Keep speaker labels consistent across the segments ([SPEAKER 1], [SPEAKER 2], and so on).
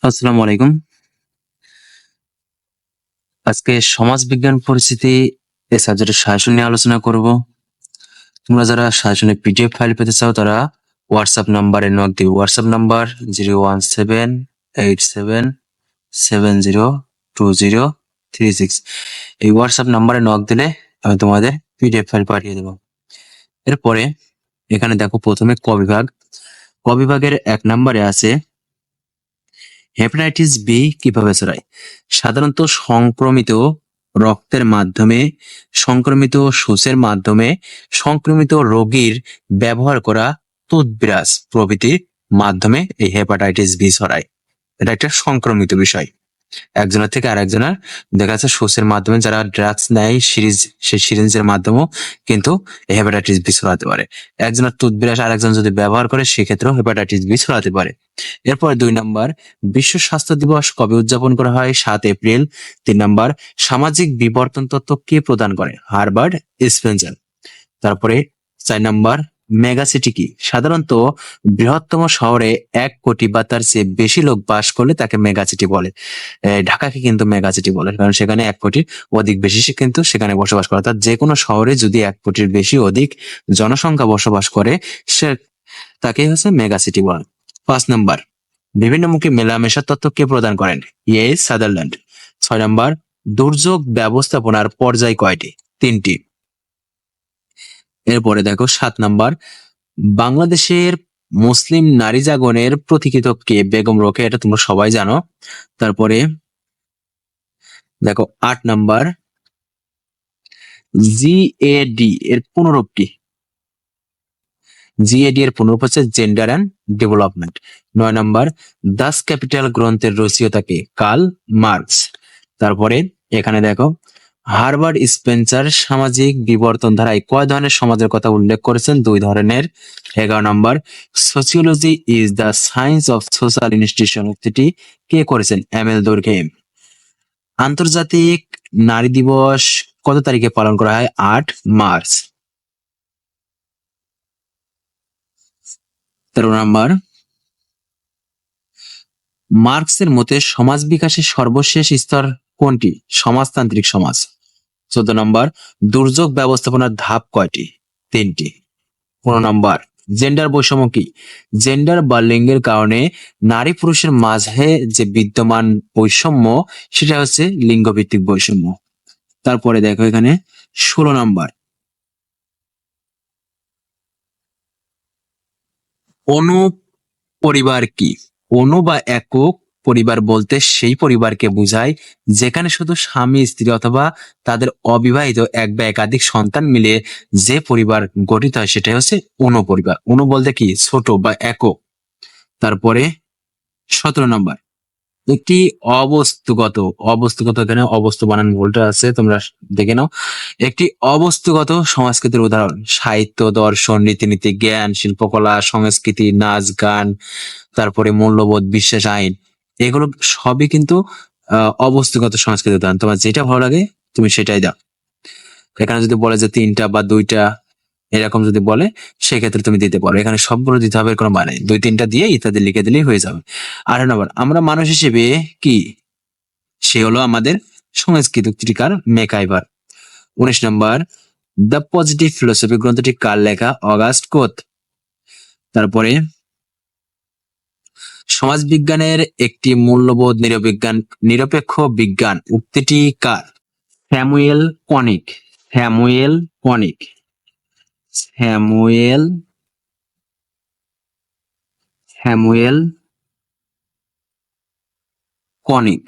[SPEAKER 1] আসসালামু আলাইকুম। আজকে সমাজবিজ্ঞান পরিস্থিতি এই সাবজেক্টের সাজেশন নিয়ে আলোচনা করব। তোমরা যারা সাজেশনের পিডিএফ ফাইল পেতে চাও তারা হোয়াটসঅ্যাপ নাম্বারে নক দিও। WhatsApp number 01787702036। এই হোয়াটসঅ্যাপ নাম্বারে নক দিলে আমি তোমাদের পিডিএফ ফাইল পাঠিয়ে দেবো। এরপরে এখানে দেখো প্রথমে ক বিভাগ। ক বিভাগের 1 নম্বরে আছে হেপাটাইটিস বি কিভাবে ছড়ায়। সাধারণত সংক্রমিত রক্তের মাধ্যমে, সংক্রমিত সূচের মাধ্যমে, সংক্রমিত রোগীর ব্যবহার করা টুথব্রাশ প্রভৃতির মাধ্যমে এই হেপাটাইটিস বি ছড়ায়। এটা একটা সংক্রমিত বিষয়। একজনের থেকে আরেকজনের দেখা যাচ্ছে সূচের মাধ্যমে যারা ড্রাগস নেয় সেই সিরিঞ্জের মাধ্যমেও কিন্তু হেপাটাইটিস বি ছড়াতে পারে। একজনের টুথব্রাশ আরেকজন যদি ব্যবহার করে সেক্ষেত্রেও হেপাটাইটিস বি ছড়াতে পারে। এরপর 2 নম্বর, বিশ্ব স্বাস্থ্য দিবস কবে উদযাপন করা হয়? 7 এপ্রিল। 3 নম্বর, সামাজিক বিবর্তন তত্ত্ব কে প্রদান করে? Herbert Spencer. তারপরে 4 নম্বর, মেগাসিটি কি? সাধারণত বৃহত্তম শহরে 1 কোটি বা তার চেয়ে বেশি লোক বাস করলে তাকে মেগাসিটি বলে। ঢাকাকে কিন্তু মেগাসিটি বলে, কারণ সেখানে 1 কোটির অধিক বেশি কিন্তু সেখানে বসবাস করে। অর্থাৎ যে কোনো শহরে যদি 1 কোটির বেশি অধিক জনসংখ্যা বসবাস করে সে তাকে হচ্ছে মেগাসিটি বলে। 5 নম্বর, বিভিন্নমুখী মেলামেশার তত্ত্ব কে প্রদান করেন? সাদারল্যান্ড। 6 নম্বর, দুর্যোগ ব্যবস্থাপনার পর্যায় কয়টি? 3টি। এরপরে দেখো 7 নম্বর, বাংলাদেশের মুসলিম নারী জাগরণের প্রতীকীতক কে? বেগম রোকেয়া। এটা তোমরা সবাই জানো। তারপরে দেখো 8 নম্বর, জিএডি এর পুনরূপ কি? জিএডি এর পুনরূপ হচ্ছে gender and development. 9 number, Das capital গ্রন্থের রচয়িতা কে? Karl Marx. তারপরে এখানে দেখো হার্বার্ট স্পেন্সার সামাজিক বিবর্তন ধারায় কয় ধরনের সমাজের কথা উল্লেখ করেছেন? 2 ধরনের। 11 নম্বর, sociology is the science of social institution উক্তিটি কে করেছেন? Emile Durkheim. আন্তর্জাতিক নারী দিবস কত তারিখে পালন করা হয়? 8 মার্চ। 13 নম্বর, মার্কসের মতে সমাজ বিকাশের সর্বশেষ স্তর কোনটি? সমাজতান্ত্রিক সমাজ। 14 নম্বর, দুর্যোগ ব্যবস্থাপনার ধাপ কয়টি? 3টি। 15 নম্বর, জেন্ডার বৈষম্য কি? জেন্ডার বা লিঙ্গের কারণে নারী পুরুষের মাঝে যে বিদ্যমান বৈষম্য সেটা হচ্ছে লিঙ্গভিত্তিক বৈষম্য। তারপরে দেখো এখানে 16 নম্বর, অনু পরিবার কি? অনু বা একক পরিবার বলতে সেই পরিবারকে বোঝায় যেখানে শুধু স্বামী স্ত্রী অথবা তাদের অবিবাহিত 1 বা একাধিক সন্তান মিলে যে পরিবার গঠিত হয় সেটাই হচ্ছে অনু পরিবার। অনু বলতে কি? ছোট বা একক। তারপরে 17 নম্বর, একটি অবস্তুগত এখানে অবস্তু বানান ভুলটা আছে, তোমরা দেখে নাও। একটি অবস্তুগত সংস্কৃতির উদাহরণ? সাহিত্য, দর্শন, রীতিনীতি, জ্ঞান, শিল্পকলা, সংস্কৃতি, নাচ, গান, তারপরে মূল্যবোধ, বিশ্বাস, আইন, এগুলো সবই কিন্তু অবস্তুগত সংস্কৃতির উদাহরণ। তোমার যেটা ভালো লাগে তুমি সেটাই দাও। এখানে যদি বলে যে 3টা বা 2টা এরকম যদি বলে সেক্ষেত্রে তুমি দিতে পারো। এখানে সবগুলো দিতে হবে কোনো মানে 2-3টা দিয়ে ইত্যাদি লিখে দিলেই হয়ে যাবে। 8 নম্বর, আমরা মানুষ হিসেবে কি? সে হলো আমাদের সংস্কৃতিকার মেকাইভার। 19 নম্বর, দ্য পজিটিভ ফিলোসফি গ্রন্থটি কার লেখা? Auguste Comte. তারপরে সমাজবিজ্ঞানের একটি মূল্যবোধ নিরপেক্ষ বিজ্ঞান উক্তিটি কার? Samuel Koenig. Samuel Koenig. Samuel Samuel Koenig.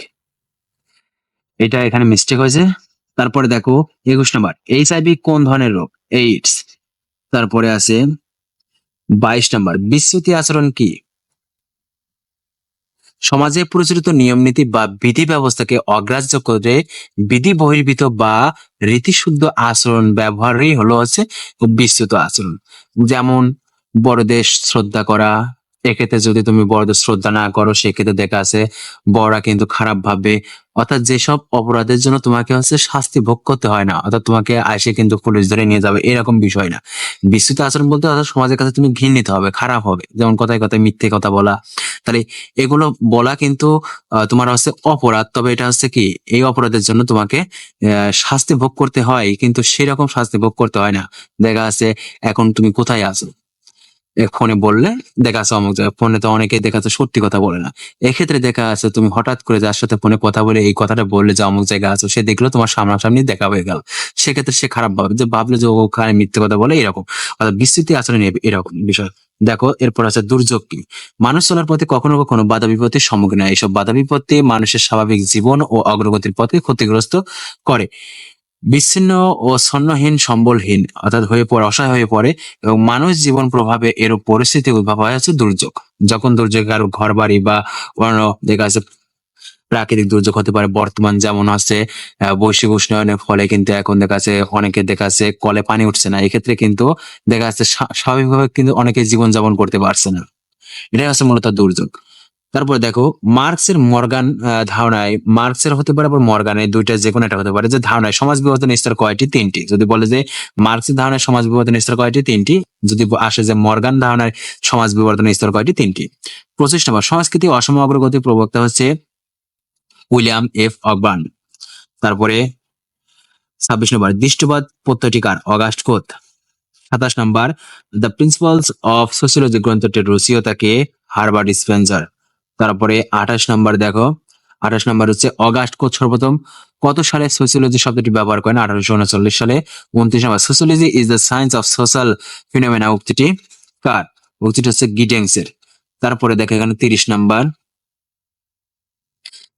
[SPEAKER 1] এটা এখানে মিস্টেক হয়েছে। তারপরে দেখো 21 নম্বর, এইচআইভি কোন ধরনের রোগ? এইডস। তারপরে আছে 22 নম্বর, বিচ্যুতি আচরণ কি? সমাজে প্রচলিত নিয়ম নীতি বা বিধি ব্যবস্থাকে অগ্রাহ্য করে বিধি বহির্ভূত বা রীতিশুদ্ধ আচরণ ব্যবহারই হচ্ছে বিচ্যুত আচরণ। যেমন বড়দের শ্রদ্ধা করা, এক্ষেত্রে যদি তুমি বড়দের শ্রদ্ধা না করো সেক্ষেত্রে দেখা আছে বড়রা কিন্তু খারাপ ভাববে। অর্থাৎ যেসব অপরাধের জন্য তোমাকে শাস্তি ভোগ করতে হয় না, অর্থাৎ তোমাকে আইসে কিন্তু পুলিশ ধরে নিয়ে যাবে এরকম বিষয় না। বিস্তৃত আচরণ বলতে অর্থাৎ সমাজের কাছে তুমি ঘৃণিত হবে, খারাপ হবে, যেমন কথায় কথায় মিথ্যে কথা বলা। তাহলে এগুলো বলা কিন্তু তোমার অপরাধ, তবে এটা কি এই অপরাধের জন্য তোমাকে শাস্তি ভোগ করতে হয়, কিন্তু সেরকম শাস্তি ভোগ করতে হয় না। দেখা আছে এখন তুমি কোথায় আছো, ফোনে বললে দেখা যাচ্ছে অমুক জায়গায়, ফোনে তো অনেকে দেখা যাচ্ছে সত্যি কথা বলে না। এক্ষেত্রে দেখা যাচ্ছে তুমি হঠাৎ করে যার সাথে ফোনে কথা বলে এই কথাটা বললে যে অমুক জায়গায় আছো, সে দেখলো তোমার সামনাসামনি দেখা হয়ে গেল, সেক্ষেত্রে সে খারাপ ভাবলে যে ও ওখানে মিথ্যে কথা বলে এরকম, অর্থাৎ বিস্তৃতি আচরণ এরকম বিষয়। দেখো এরপর আছে দুর্যোগ কি। মানুষ চলার পথে কখনো কখনো বাধা বিপত্তির সম্মুখীন হয়। এইসব বাধা বিপত্তি মানুষের স্বাভাবিক জীবন ও অগ্রগতির পথে ক্ষতিগ্রস্ত করে। বিচ্ছিন্ন ও ছন্নহীন, সম্বলহীন অর্থাৎ হয়ে পড়ে, অসহায় হয়ে পড়ে এবং মানুষ জীবন প্রভাবে এরূপ পরিস্থিতি উদ্ভব হয় দুর্যোগ। যখন দুর্যোগ কারো ঘর বাড়ি বা অন্য দেখা যাচ্ছে প্রাকৃতিক দুর্যোগ হতে পারে। বর্তমান যেমন বৈশ্বিক উষ্ণায়নের ফলে কিন্তু এখন দেখা যাচ্ছে অনেকে দেখা যাচ্ছে কলে পানি উঠছে না, এক্ষেত্রে কিন্তু দেখা যাচ্ছে স্বাভাবিকভাবে কিন্তু অনেকে জীবনযাপন করতে পারছে না। এটাই মূলত দুর্যোগ। তারপরে দেখো মার্কসের মর্গান ধারণায়, মার্কসের হতে পারে আবার মর্গানের, দুইটা যে কোনো একটা হতে পারে, যে ধারণায় সমাজ বিবর্তনের স্তর কয়টি? তিনটি। যদি বলে যে মার্কসের ধারণায় সমাজ বিবর্তনের স্তর কয়টি? তিনটি। যদি আসে যে মর্গান ধারণায় সমাজ বিবর্তনের স্তর কয়টি? তিনটি। 25 নম্বর সংস্কৃতি অসম অগ্রগতির প্রবক্তা উইলিয়াম এফ অকবার্ন। তারপরে 26 নম্বর দৃষ্টিবাদ প্রত্যয়টি কার? Auguste Comte. 27 নম্বর দ্য প্রিন্সিপালস অফ সোসিওলজি গ্রন্থটির রচয়িতা কে? Herbert Spencer. তারপরে 28 নম্বর দেখো, 28 নম্বর অগাস্ট কোত সর্বপ্রথম কত সালে সোসিওলজি শব্দটি ব্যবহার করেন? 1839 সালে। 29 নম্বর sociology is the science of social phenomena উক্তিটি কার? উক্তিটি গিডেন্স এর। তারপরে দেখো এখানে 30 নম্বর,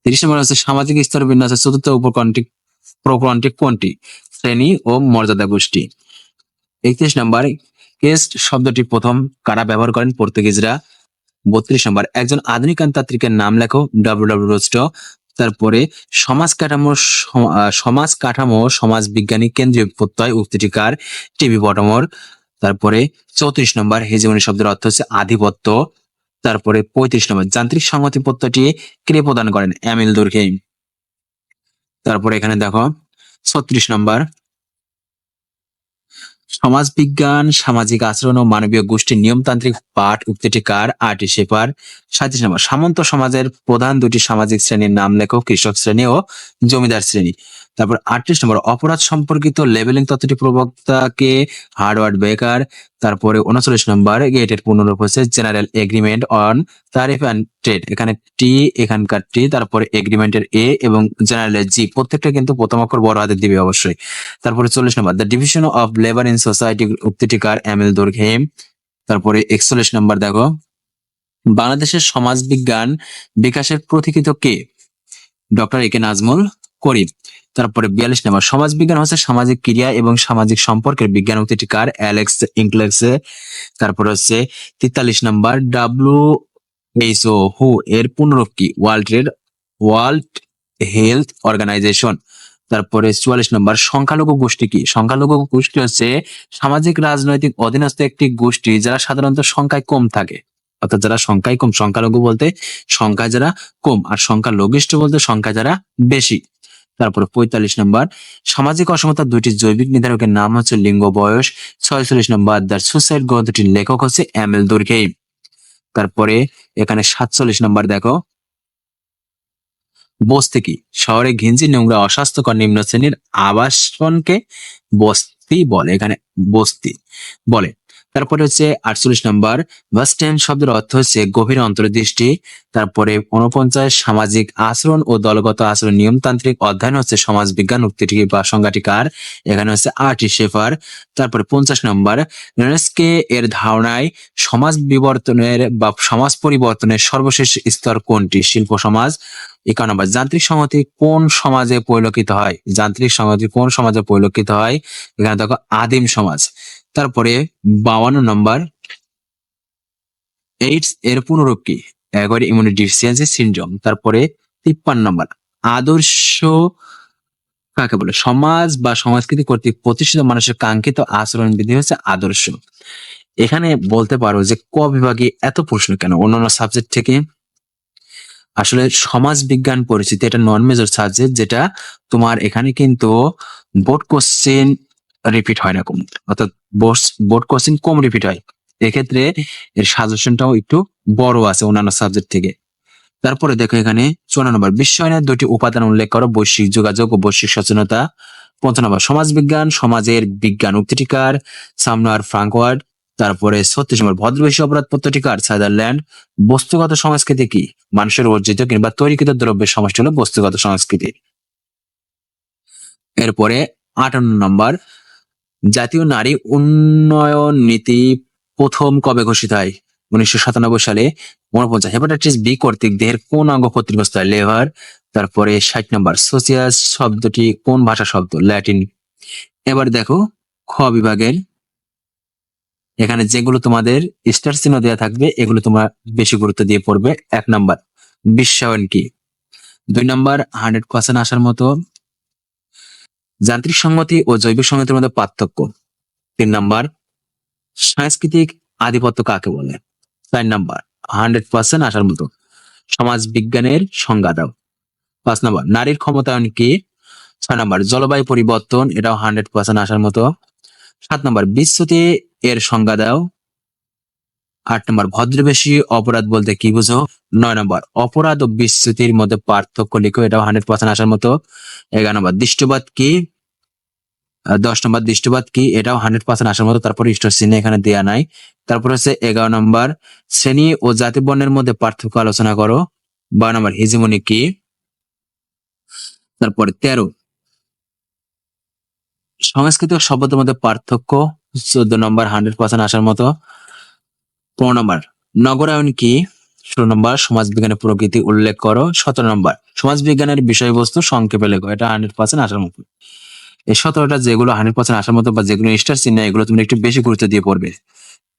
[SPEAKER 1] 30 নম্বর সামাজিক স্তর বিন্যাসের চতুর্থ প্রকরণটি কোনটি? শ্রেণী ও মর্যাদা গোষ্ঠী। 31 নম্বর কেস্ট শব্দটি প্রথম কারা ব্যবহার করেন? পর্তুগিজরা। 32 নম্বর একজন আধুনিক তাত্ত্বিকের নাম লেখো। ডব্লিউ রোস্টো। তারপরে সমাজ কাঠামো সমাজ বিজ্ঞানী কেন্দ্রীয় প্রত্যয় উক্তিটি কার? টিবি বটমর। তারপরে 34 নম্বর হেজিমনি শব্দের অর্থ আধিপত্য। তারপরে 35 নম্বর যান্ত্রিক সংহতি প্রত্যয়টি কে প্রদান করেন? এমিল দুর্খেইম। তারপরে এখানে দেখো 36 নম্বর সমাজবিজ্ঞান সামাজিক আচরণ ও মানবীয় গোষ্ঠীর নিয়মতান্ত্রিক পাঠ উক্তিটি কার? RT shepherd. 37 নম্বর সামন্ত সমাজের প্রধান দুটি সামাজিক শ্রেণীর নাম লেখো। কৃষক শ্রেণী ও জমিদার শ্রেণী। তারপর 38 নম্বর অপরাধ সম্পর্কিত লেবেলিং তত্ত্বটি প্রবক্তা কে? হার্ডওয়ার্ড বেকার। তারপরে 39 নম্বর গেটের পূর্ণরূপ general agreement on tariff and trade. এখানে টি, এখানকার টি, তারপরে এগ্রিমেন্টের এ এবং জেনারেলের জি, প্রত্যেকটা কিন্তু প্রথম অক্ষর বড় হাতের দিবে অবশ্যই। তারপরে 40 নম্বর the division of labour in society উক্তিটি কার? এমিল দুর্খেইম। তারপরে 41 নম্বর দেখো বাংলাদেশের সমাজবিজ্ঞান বিকাশের পথিকৃৎ কে? ডক্টর এ কে নাজমুল করিম। তারপরে 42 নম্বর সমাজবিজ্ঞান সামাজিক ক্রিয়া এবং সামাজিক সম্পর্কের বিজ্ঞান উক্তিটি কার? অ্যালেক্স ইংক্লেসে। তারপরে 43 নম্বর WHO হু এর পুনরূপ কি? World health organization. তারপরে 44 নম্বর সংখ্যালঘু গোষ্ঠী কি? সংখ্যালঘু গোষ্ঠী সামাজিক রাজনৈতিক অধীনস্থ একটি গোষ্ঠী যারা সাধারণত সংখ্যায় কম থাকে, অর্থাৎ যারা সংখ্যায় কম। সংখ্যালঘু বলতে সংখ্যায় যারা কম, আর সংখ্যালঘিষ্ঠ বলতে সংখ্যায় যারা বেশি। তারপরে 45 নম্বর সামাজিক অসমতার দুইটি জৈবিক নির্ধারকের নাম লিঙ্গ, বয়স। 46 নম্বর দ্য সুসাইড গ্রন্থটির লেখক এমিল দুর্খেইম। তারপরে এখানে 47 নম্বর দেখো বস্তি কি? শহরে ঘিঞ্জি নোংরা অস্বাস্থ্যকর নিম্ন শ্রেণীর আবাসনকে বস্তি বলে, এখানে বস্তি বলে। তারপরে 48 নম্বর ওয়েস্টার্ন শব্দের অর্থ গভীর অন্তর্দৃষ্টি। তারপরে 49 সামাজিক আচরণ ও দলগত আচরণ নিয়মতান্ত্রিক অধ্যয়ন সমাজ বিজ্ঞান উক্তিটি বা সংজ্ঞাটি কার? এখানে আরটি শেফার। তারপরে 50 নম্বর রেনেস্কে এর ধারণায় সমাজ বিবর্তনের বা সমাজ পরিবর্তনের সর্বশেষ স্তর কোনটি? শিল্প সমাজ। 51 নম্বর যান্ত্রিক সংহতি কোন সমাজে পরিলক্ষিত হয়? যান্ত্রিক সংহতি কোন সমাজে পরিলক্ষিত হয়? এখানে দেখো আদিম সমাজ। তারপরে 52 নম্বর এইডস এর পুনরূপ কি? Acquired immunity deficiency syndrome. তারপরে 53 নম্বর আদর্শ কাকে বলে? সমাজ বা সংস্কৃতি কর্তৃক প্রতিষ্ঠিত মানুষের কাঙ্ক্ষিত আচরণ বিধি আদর্শ। এখানে বলতে পারো যে ক বিভাগে এত প্রশ্ন কেন অন্যান্য সাবজেক্ট থেকে? আসলে সমাজ বিজ্ঞান পরিচিতি এটা নন মেজর সাবজেক্ট, যেটা তোমার এখানে কিন্তু বোর্ড কোশ্চেন রিপিট হয় না কম, অর্থাৎ বোর্ড কোশ্চেন কম রিপিট হয়। এক্ষেত্রে এর সাজেশনটাও একটু বড় আছে অন্যান্য সাবজেক্ট থেকে। তারপরে দেখো এখানে 54 নম্বর, বিশ্বায়নের দুটি উপাদান উল্লেখ করো, বৈশ্বিক যোগাযোগ ও বৈশ্বিক সচেতনতা। 55 নম্বর, সমাজ বিজ্ঞান সমাজের বিজ্ঞান উক্তিটিকার, সামনোয়ার ফ্রাঙ্কওয়ার্ড। তারপরে 36 নম্বর, ভদ্রবেশী অপরাধ পত্রটিকার, সাদারল্যান্ড। বস্তুগত সংস্কৃতি কি? মানুষের অর্জিত কিংবা তৈরিকৃত দ্রব্যের সমষ্টি হলো বস্তুগত সংস্কৃতি। এরপরে 58 নম্বর, জাতীয় নারী উন্নয়ন নীতি প্রথম কবে ঘোষিত হয়? 1997 সালে। 49, হেপাটাইটিস বি কর্তৃক দেহের কোন অঙ্গ ক্ষতিগ্রস্ত হয়? লিভার। তারপরে 60 নম্বর, সোসিয়াস শব্দটি কোন ভাষা শব্দ? ল্যাটিন। এবার দেখো খ বিভাগের, এখানে যেগুলো তোমাদের স্টার চিহ্ন দেওয়া থাকবে এগুলো তোমরা বেশি গুরুত্ব দিয়ে পড়বে। 1 নম্বর, বিশ্বায়ন কি? 2 নম্বর, 100% আসার মতো যান্ত্রিক সংহতি ও জৈবিক সংহতির মধ্যে পার্থক্য। 3 নম্বর, সাংস্কৃতিক আধিপত্য কাকে বলে? 4 নম্বর, 100% আসার মতো সমাজ বিজ্ঞানের সংজ্ঞা দাও। 5 নম্বর, নারীর ক্ষমতায়ন কি? 6 নম্বর, জলবায়ু পরিবর্তন, এটাও 100% আসার মতো। 7 নম্বর, বিচ্যুতি এর সংজ্ঞা দাও। 8 নম্বর, ভদ্রবেশী অপরাধ বলতে কি বুঝো? 9 নম্বর, অপরাধ ও বিচ্যুতির মধ্যে পার্থক্য লিখো, এটাও 100% আসার মতো। 11 নম্বর, দৃষ্টবাদ কি? 10 নম্বর, দৃষ্টবাদ কি? এটাও 100% আসার মতো। তারপরে স্টার চিহ্ন এখানে দেয়া নাই। তারপর হচ্ছে 11 নম্বর, শ্রেণী ও জাতি বর্ণের মধ্যে পার্থক্য আলোচনা করো। 12 নম্বর, হেজিমনি কি? তারপরে 13, সংস্কৃতি ও সভ্যতার মধ্যে পার্থক্য। 14 নম্বর, 100% আসার মতো। 15 নম্বর, নগরায়ন কি? 16 নম্বর, সমাজ বিজ্ঞানের প্রকৃতি উল্লেখ করো। 17 নম্বর, সমাজ বিজ্ঞানের বিষয়বস্তু সংক্ষেপে লেখো, এটা 100% আসার মতো। এই 17টা যেগুলো 100% আসার মতো বা যেগুলো স্টার চিহ্ন, এগুলো তুমি একটু বেশি গুরুত্ব দিয়ে পড়বে।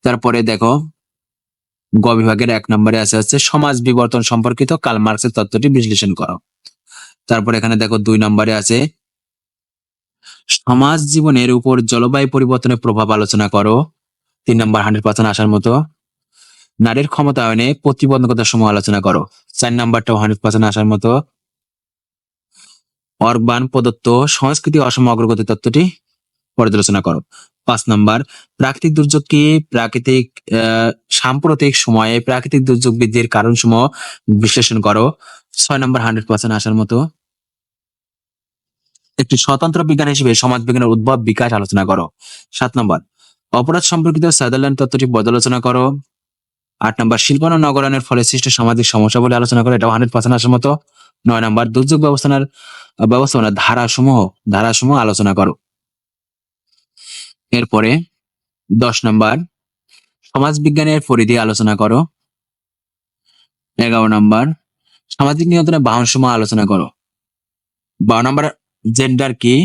[SPEAKER 1] তারপরে দেখো গ বিভাগের 1 নম্বরে আছে হচ্ছে সমাজ বিবর্তন সম্পর্কিত কার্ল মার্কসের তত্ত্বটি বিশ্লেষণ করো। তারপর এখানে দেখো 2 নম্বরে আছে সমাজ জীবনের উপর জলবায়ু পরিবর্তনের প্রভাব আলোচনা করো। 3 নম্বর, 100% আসার মতো নারীর ক্ষমতায়নে প্রতিবন্ধকতার সমূহ আলোচনা করো। 4 নম্বরটাও 100% আসার মতো অরবান প্রদত্ত সংস্কৃতি অসম অগ্রগতি তত্ত্বটি পর্যালোচনা করো। 5 নম্বর, প্রাকৃতিক দুর্যোগ কি? সাম্প্রতিক সময়ে প্রাকৃতিক দুর্যোগ বৃদ্ধির কারণসমূহ বিশ্লেষণ করো। 6 নম্বর, 100% আসার মতো একটি স্বতন্ত্র বিজ্ঞান হিসেবে সমাজ বিজ্ঞানের উদ্ভব বিকাশ আলোচনা করো। 7 নম্বর, অপরাধ সম্পর্কিত সাদারল্যান্ড তত্ত্বটি পর্যালোচনা করো। 8 নম্বর, শিল্পায়ন ও নগরায়নের ফলে সৃষ্ট সামাজিক সমস্যা বলে আলোচনা করো, এটাও 100% আসার মতো। 9 নম্বর, দুর্যোগ ব্যবস্থাপনার ধারাসমূহ আলোচনা করো। এরপরে 10 নম্বর, সমাজ বিজ্ঞানের পরিধি আলোচনা করো। 11 নম্বর, সামাজিক নিয়ন্ত্রণের বাহনসমূহ আলোচনা করো। 12 নম্বর, জেন্ডার কি?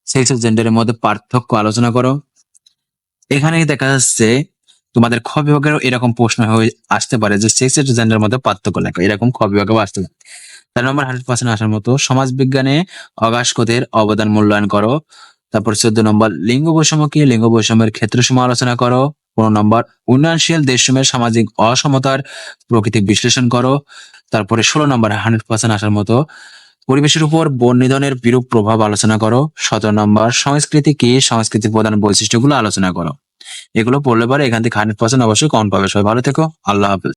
[SPEAKER 1] সেক্স ও জেন্ডারের মধ্যে পার্থক্য আলোচনা করো। এখানে দেখা যাচ্ছে তোমাদের খ বিভাগেরও এরকম প্রশ্ন হয়ে আসতে পারে যে সেক্স ও জেন্ডারের মধ্যে পার্থক্য লেখো, এরকম খ বিভাগেও আসতে পারে। 4 নম্বর, 100% আসার মতো সমাজ বিজ্ঞানে অগাস্কদের অবদান মূল্যায়ন করো। তারপর 14 নম্বর, লিঙ্গ বৈষম্য কি? লিঙ্গ বৈষম্যের ক্ষেত্রসমূহ আলোচনা করো। 15 নম্বর, উন্নয়নশীল দেশসমূহের সামাজিক অসমতার প্রকৃতি বিশ্লেষণ করো। তারপরে 16 নম্বর, 100% আসার মতো পরিবেশের উপর বন নিধনের বিরূপ প্রভাব আলোচনা করো। 17 নম্বর, সংস্কৃতি কি? সংস্কৃতির প্রধান বৈশিষ্ট্যগুলো আলোচনা করো। এগুলো পড়লে পরে এখান থেকে 100% অবশ্যই কমন পাবে। সবাই ভালো থেকো, আল্লাহ হাফেজ।